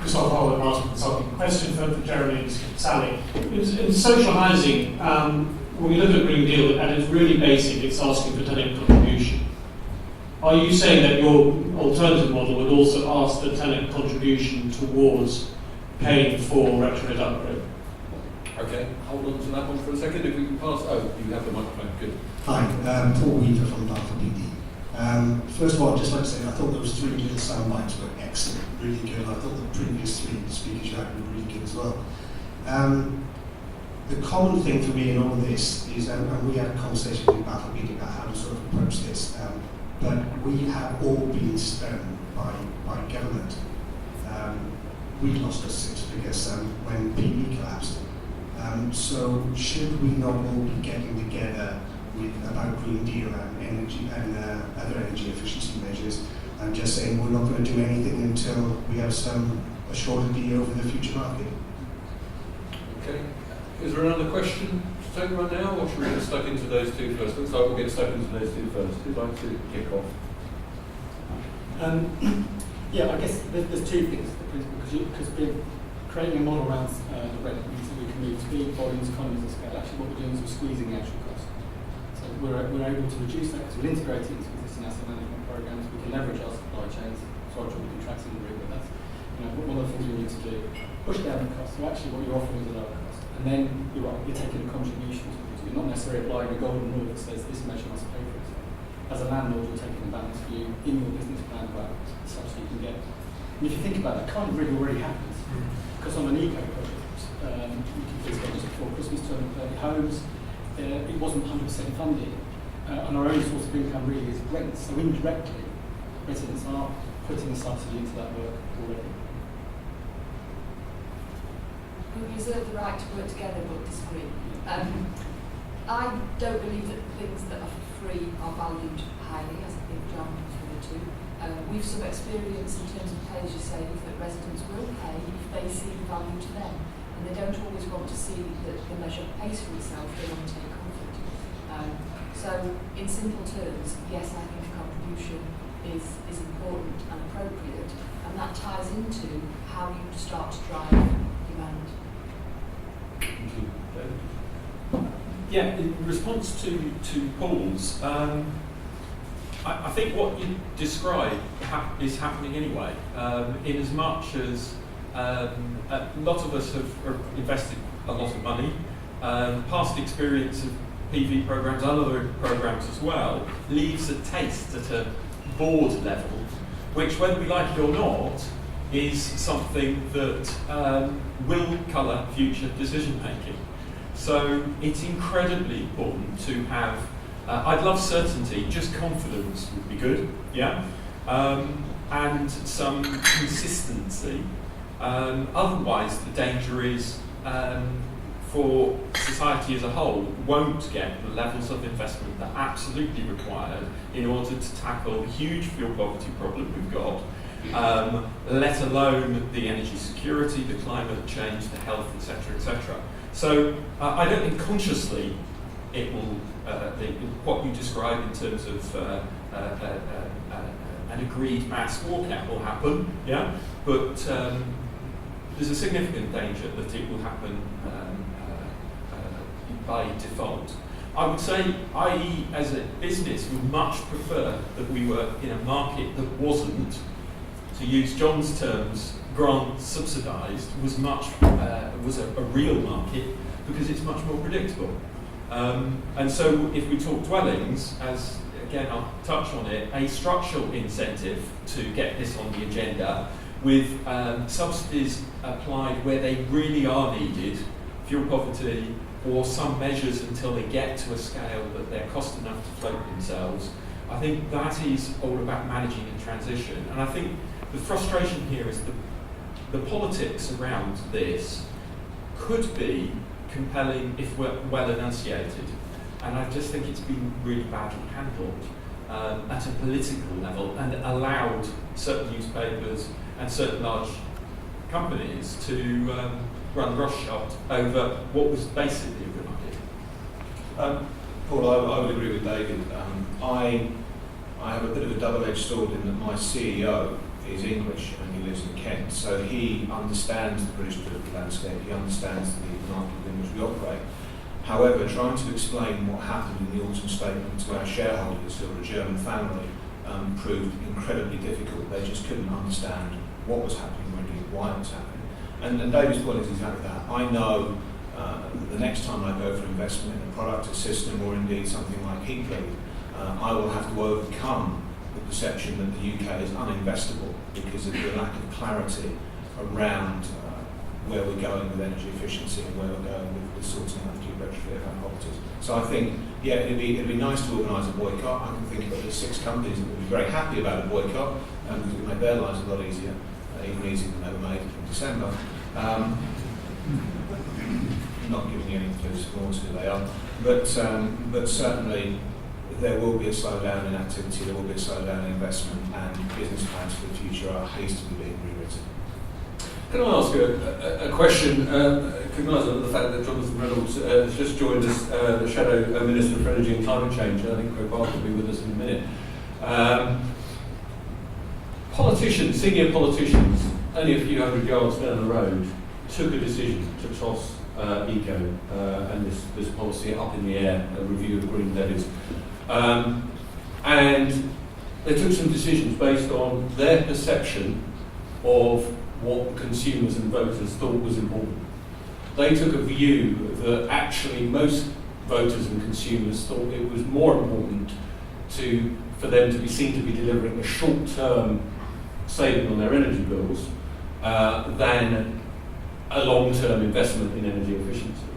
because I'll ask a consulting question for Jeremy and Sally. In social housing, when we look at Green Deal, and it's really basic, it's asking for tenant contribution. Are you saying that your alternative model would also ask the tenant contribution towards paying for retrofit upgrade? Okay, hold on to that one for a second. If we can pass. Oh, you have the microphone. Good. Hi, Paul Weaver from Data PD. First of all, I'd just like to say I thought those 3 little sound bites were excellent, really good. I thought the previous 3 speakers you had were really good as well. The common thing for me in all of this is, and we had a conversation with Battle PD about how to sort of approach this, but we have all been stung by government. We lost our 6 figures when PE collapsed. So should we not all be getting together about Green Deal and energy and other energy efficiency measures and just saying we're not going to do anything until we have some assurity over the future market? Okay. Is there another question to take right now, or should we get stuck into those 2 first? Looks like we'll get stuck into those 2 first. Who'd like to kick off? Yeah, I guess there's 2 things. Because we're creating a model around the rent so we can move speed, volumes, economies of scale. Actually, what we're doing is we're squeezing the actual cost. So we're able to reduce that because we'll integrate it into existing asset management programs. We can leverage our supply chains. So I'll draw the contracting group, but that's one of the things we need to do. Push down the cost. So actually, what you're offering is a lower cost. And then you're right, you're taking the contributions because you're not necessarily applying a golden rule that says this measure must pay for itself. As a landlord, you're taking a balanced view in your business plan about such that you can get. And if you think about it, it kind of really already happens. Because on an eco project, we can please get this before Christmas, 230 homes, it wasn't 100% funded. And our only source of income really is rent. So indirectly, residents are putting a subsidy into that work already. We reserve the right to work together but disagree. I don't believe that things that are free are valued highly, as I think John referred to. We've some experience in terms of pay-as-you-save that residents will pay if they see value to them, and they don't always want to see that the measure pays for itself. They want to take comfort. So, in simple terms, yes, I think a contribution is important and appropriate, and that ties into how you start to drive demand. Thank you. Yeah, in response to Paul's, I think what you describe is happening anyway, in as much as a lot of us have invested a lot of money. Past experience of PV programs and other programs as well leaves a taste at a board level, which, whether we like it or not, is something that will colour future decision making. So it's incredibly important to have, I'd love certainty, just confidence would be good, yeah? And some consistency. Otherwise the danger is for society as a whole won't get the levels of investment that are absolutely required in order to tackle the huge fuel poverty problem we've got, let alone the energy security, the climate change, the health, etc., etc. So I don't think consciously it will, what you describe in terms of an agreed mass walkout will happen, yeah? But there's a significant danger that it will happen by default. I would say, i.e. as a business, would much prefer that we were in a market that wasn't, to use John's terms, grant subsidised, was a real market because it's much more predictable. And so if we talk dwellings, as again I'll touch on it, a structural incentive to get this on the agenda with subsidies applied where they really are needed, fuel poverty, or some measures until they get to a scale that they're cost enough to float themselves. I think that is all about managing a transition. And I think the frustration here is the politics around this could be compelling if we're well enunciated. And I just think it's been really badly handled at a political level and allowed certain newspapers and certain large companies to run roughshod over what was basically a good idea. Paul, I would agree with David. I have a bit of a double-edged sword in that my CEO is English and he lives in Kent, so he understands the British political landscape, he understands the market in which we operate. However, trying to explain what happened in the autumn statement to our shareholders, who are a German family, proved incredibly difficult. They just couldn't understand what was happening, really, why it was happening. And David's point is exactly that. I know that the next time I go for investment in a product, a system, or indeed something like heat pump, I will have to overcome the perception that the UK is uninvestable because of the lack of clarity around where we're going with energy efficiency and where we're going with sorting out the retrofit of our properties. So I think, yeah, it'd be nice to organise a boycott. I can think of at least 6 companies that would be very happy about a boycott because it would make their lives a lot easier, even easier than they were made in December. Not giving you any clues for who they are, but certainly there will be a slowdown in activity, there will be a slowdown in investment, and business plans for the future are hastily being rewritten. Can I ask a question, recognising the fact that Jonathan Reynolds has just joined us, the Shadow Minister for Energy and Climate Change, and I think Craig Barker will be with us in a minute. Politicians, senior politicians, only a few hundred yards down the road, took a decision to toss eco and this policy up in the air, a review of green levies. And they took some decisions based on their perception of what consumers and voters thought was important. They took a view that actually most voters and consumers thought it was more important for them to be seen to be delivering a short-term saving on their energy bills than a long-term investment in energy efficiency.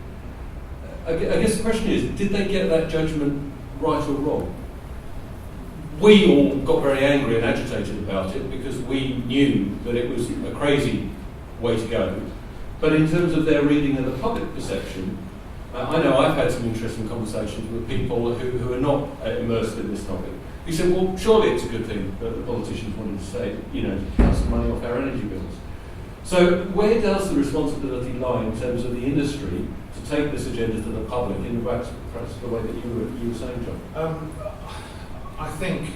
I guess the question is, did they get that judgment right or wrong? We all got very angry and agitated about it because we knew that it was a crazy way to go. But in terms of their reading and the public perception, I know I've had some interesting conversations with people who are not immersed in this topic. Who said, well, surely it's a good thing that the politicians wanted to say, cut some money off our energy bills. So where does the responsibility lie in terms of the industry to take this agenda to the public in perhaps the way that you were saying, John? I think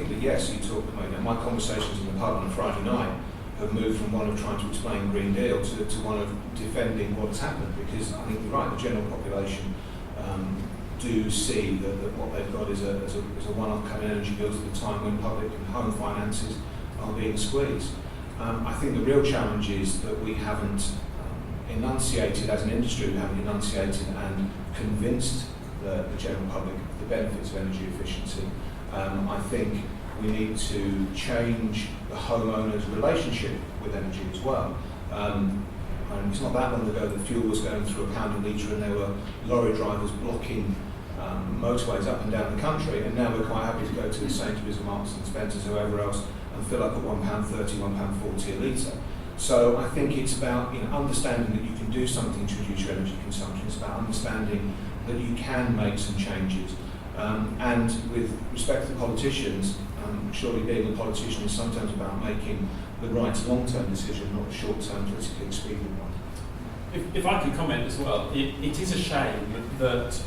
that yes, you talk about my conversations in the pub on a Friday night have moved from one of trying to explain Green Deal to one of defending what has happened, because I think you're right, the general population do see that what they've got is a one-off coming energy bills at a time when public and home finances are being squeezed. I think the real challenge is that we haven't enunciated, as an industry, we haven't enunciated and convinced the general public of the benefits of energy efficiency. I think we need to change the homeowner's relationship with energy as well. And it's not that long ago that fuel was going through £1 a litre and there were lorry drivers blocking motorways up and down the country, and now we're quite happy to go to the Sainsbury's, Marks and Spencer's, whoever else, and fill up at £1.30, £1.40 a litre. So I think it's about understanding that you can do something to reduce your energy consumption. It's about understanding that you can make some changes. And with respect to politicians, surely being a politician is sometimes about making the right long-term decision, not a short-term politically expedient one. If I could comment as well, it is a shame that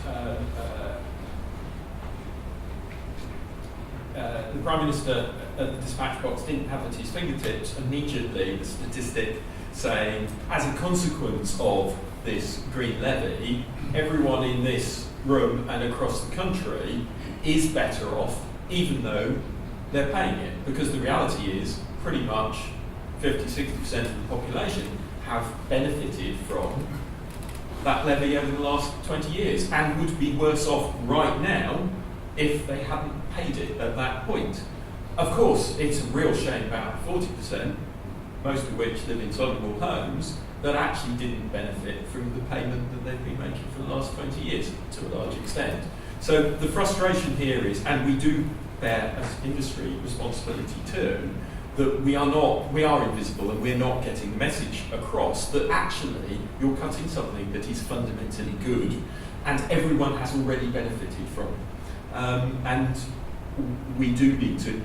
the Prime Minister at the dispatch box didn't have at his fingertips immediately the statistic saying, as a consequence of this green levy, everyone in this room and across the country is better off, even though they're paying it. Because the reality is, pretty much 50-60% of the population have benefited from that levy over the last 20 years and would be worse off right now if they hadn't paid it at that point. Of course, it's a real shame about 40%, most of which live in soluble homes, that actually didn't benefit from the payment that they've been making for the last 20 years to a large extent. So the frustration here is, and we do bear as industry responsibility too, that we are invisible and we're not getting the message across that actually you're cutting something that is fundamentally good and everyone has already benefited from. And we do need to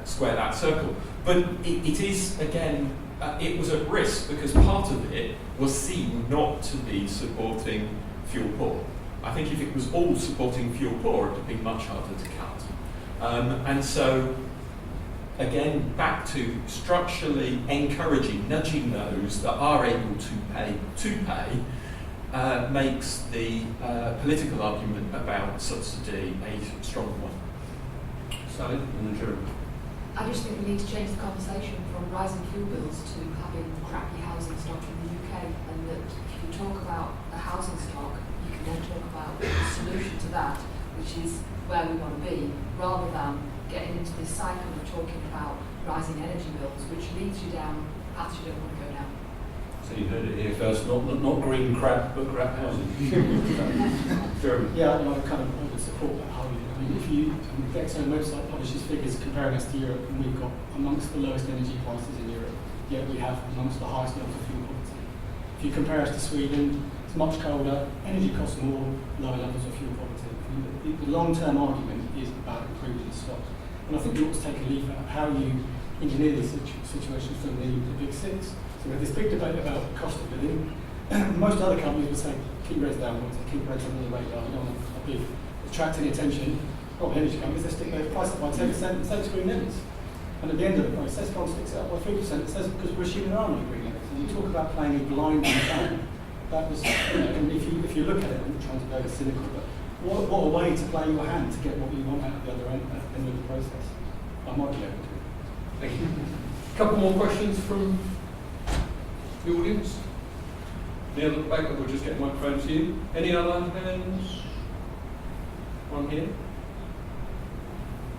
square that circle. But it is, again, it was at risk because part of it was seen not to be supporting fuel poor. I think if it was all supporting fuel poor, it would be much harder to cut. And so again, back to structurally encouraging, nudging those that are able to pay, makes the political argument about subsidy a strong one. Sally and then Jeremy. I just think we need to change the conversation from rising fuel bills to having crappy housing stock in the UK, and that if you talk about the housing stock, you can then talk about the solution to that, which is where we want to be, rather than getting into this cycle of talking about rising energy bills, which leads you down paths you don't want to go down. So you heard it here first, not green crap, but crap housing. Jeremy. Yeah, I would support that wholly. I mean, the Dixon website publishes figures comparing us to Europe, and we've got amongst the lowest energy prices in Europe, yet we have amongst the highest levels of fuel poverty. If you compare us to Sweden, it's much colder, energy costs more, lower levels of fuel poverty. The long-term argument is about improving the stocks. And I think you ought to take a leaf out of how you engineer these situations from the big six. So we have this big debate about the cost of living. Most other companies would say, keep rates downwards, keep rates under the radar, you don't want to be attracting attention. Not energy companies, they stick their price up by 10% and say it's green limits. And at the end of the process, one sticks it up by 3%, it says because we're assuming there are no green limits. And you talk about playing a blind game. That was, and if you look at it, I'm trying to go cynical, but what a way to play your hand to get what you want out of the other end of the process. I might be able to. Thank you. A couple more questions from the audience. Neil at the back, we'll just get a microphone to you. Any other hands? One here.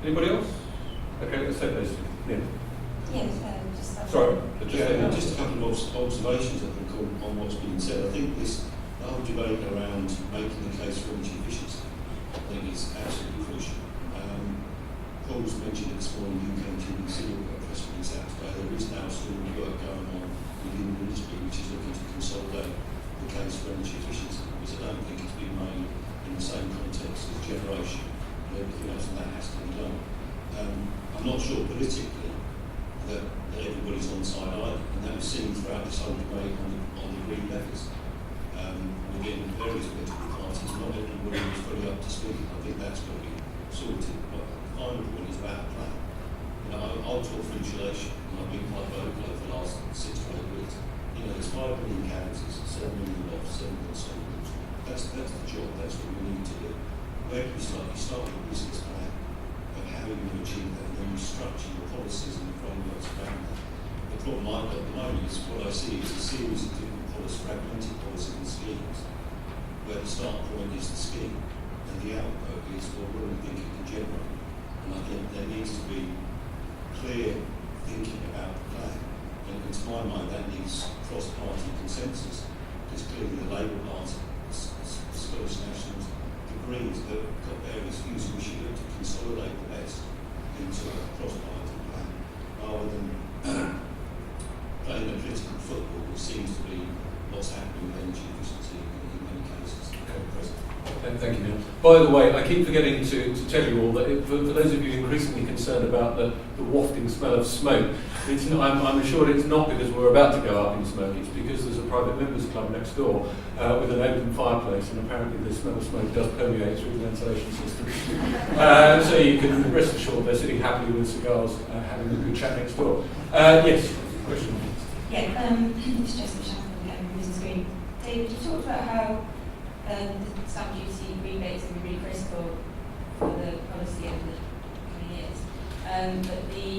Anybody else? Okay, let's take those. Yeah. Yes, Sorry, just a couple of observations I think on what's been said. I think this whole debate around making the case for energy efficiency, I think is absolutely crucial. Paul's mentioned it this morning, UK-GBC press release out today. There is now still work going on within the industry which is looking to consolidate the case for energy efficiency, because I don't think it's been made in the same context as generation and everything else, and that has to be done. I'm not sure politically that everybody's on side either, and that was seen throughout this whole debate on the green levies. Within various political parties, not everybody was fully up to speed. I think that's got to be sorted. But the final point is about a plan. I'll talk for insulation, and I've been quite vocal over the last 6 to 8 weeks. There's 5 million cabbages, 7 million lofts, 7 million solid. That's the job. That's what we need to do. Where do we start? You start with a business plan of how you're going to achieve that, and then you structure your policies and the frameworks around that. The problem I've got at the moment is what I see is a series of different fragmented policies and schemes, where the start point is the scheme, and the output is what do we think it can generate. And I think there needs to be clear thinking about the plan. And to my mind, that needs cross-party consensus, because clearly the Labour Party, the Scottish Nationals, the Greens, have got various views, and we should look to consolidate the best into a cross-party plan, rather than playing a political football, which seems to be what's happening with energy efficiency in many cases. Thank you, Neil. By the way, I keep forgetting to tell you all that for those of you increasingly concerned about the wafting smell of smoke, it's not, I'm assured it's not because we're about to go up in smoke, it's because there's a private members club next door with an open fireplace, and apparently the smell of smoke does permeate through the ventilation system. So you can rest assured they're sitting happily with cigars, having a good chat next door. Yes, question. Yeah, it's just a chance from Business Green. David, you talked about how the stamp duty rebates are really critical for the policy over the coming years. But the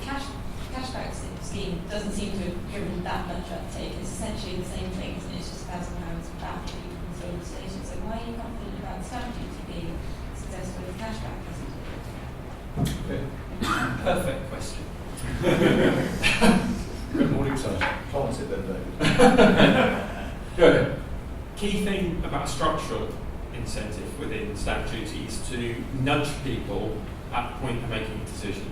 cashback scheme doesn't seem to have driven that much uptake. It's essentially the same thing, isn't it? It's just £1,000 back to people in solar stations. So why are you confident about the stamp duty being successful if cashback doesn't do it? Okay. Perfect question. Good morning, sir. Plant it then, David. Go ahead. Key thing about structural incentive within stamp duty is to nudge people at the point of making a decision.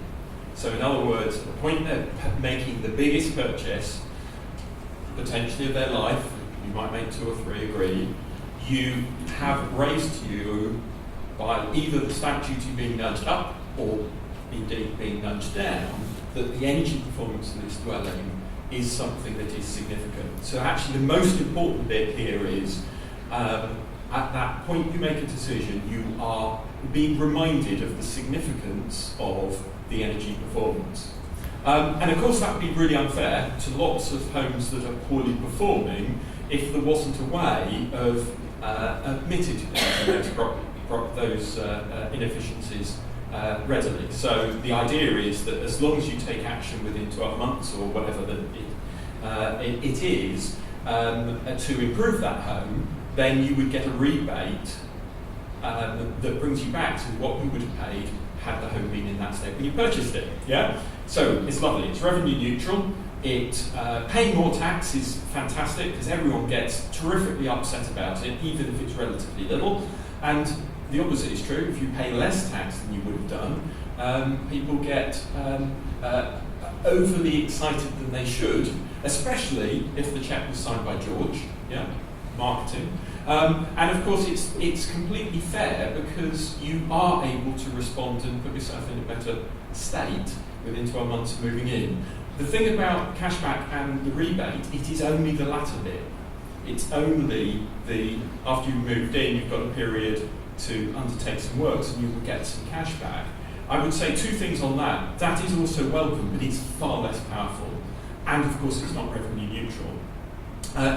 So in other words, at the point they're making the biggest purchase, potentially of their life, you might make 2 or 3 agree, you have raised to you by either the stamp duty being nudged up or indeed being nudged down, that the energy performance of this dwelling is something that is significant. So actually the most important bit here is at that point you make a decision, you are being reminded of the significance of the energy performance. And of course that would be really unfair to lots of homes that are poorly performing if there wasn't a way of mitigating those inefficiencies readily. So the idea is that as long as you take action within 12 months or whatever it is to improve that home, then you would get a rebate that brings you back to what you would have paid had the home been in that state when you purchased it. Yeah. So it's lovely. It's revenue neutral. Paying more tax is fantastic because everyone gets terrifically upset about it, even if it's relatively little. And the opposite is true. If you pay less tax than you would have done, people get overly excited than they should, especially if the cheque was signed by George. Yeah, marketing. And of course, it's completely fair because you are able to respond and put yourself in a better state within 12 months of moving in. The thing about cashback and the rebate, it is only the latter bit. It's only after you've moved in, you've got a period to undertake some works and you will get some cash back. I would say two things on that. That is also welcome, but it's far less powerful. And of course, it's not revenue neutral.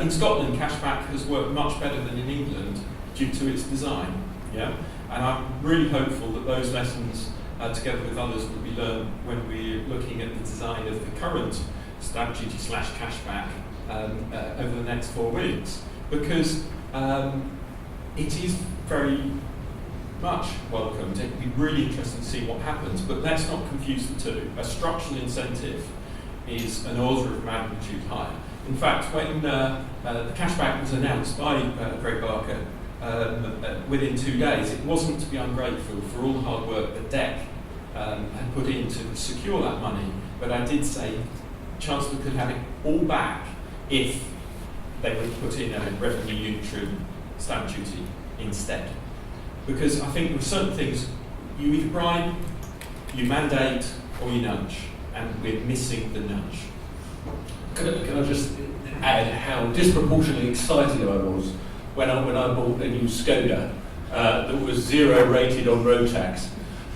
In Scotland, cashback has worked much better than in England due to its design. Yeah? And I'm really hopeful that those lessons, together with others, will be learned when we're looking at the design of the current stamp duty / cashback over the next 4 weeks. Because it is very much welcomed. It would be really interesting to see what happens, but let's not confuse the two. A structural incentive is an order of magnitude higher. In fact, when the cashback was announced by Greg Barker within 2 days, it wasn't to be ungrateful for all the hard work that DEC had put in to secure that money, but I did say Chancellor could have it all back if they would put in a revenue neutral stamp duty instead. Because I think with certain things, you either bribe, you mandate, or you nudge, and we're missing the nudge. Can I just add how disproportionately excited I was when I bought a new Skoda that was 0 rated on road tax.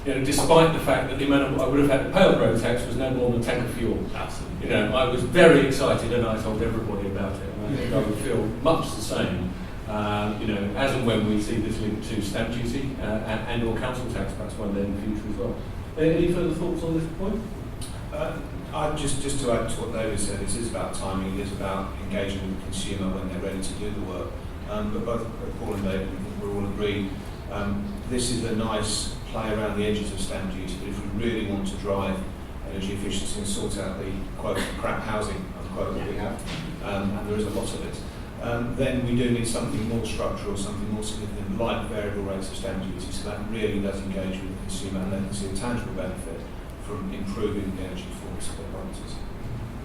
You know, despite the fact that the amount I would have had to pay on road tax was no more than a tank of fuel. Absolutely. You know, I was very excited and I told everybody about it. And I think I would feel much the same, you know, as and when we see this linked to stamp duty and or council tax, perhaps one day in the future as well. Any further thoughts on this point? Just to add to what David said, it is about timing, it is about engaging with the consumer when they're ready to do the work. But both Paul and David, I think we're all agreed, this is a nice play around the edges of stamp duty, but if we really want to drive energy efficiency and sort out the, quote, crap housing, unquote, that we have, and there is a lot of it, then we do need something more structural, something more significant, like variable rates of stamp duty, so that really does engage with the consumer and they can see a tangible benefit from improving the energy performance of their properties.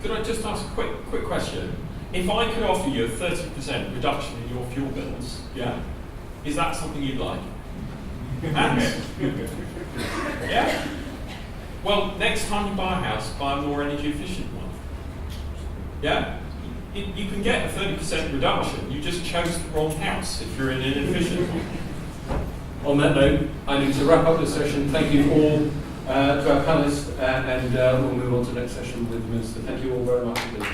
Could I just ask a quick question? If I could offer you a 30% reduction in your fuel bills, yeah, is that something you'd like? And, yeah? Well, next time you buy a house, buy a more energy efficient one. Yeah? You can get a 30% reduction, you just chose the wrong house if you're in an inefficient one. On that note, I need to wrap up this session. Thank you all to our panellists, and we'll move on to the next session with the Minister. Thank you all very much indeed.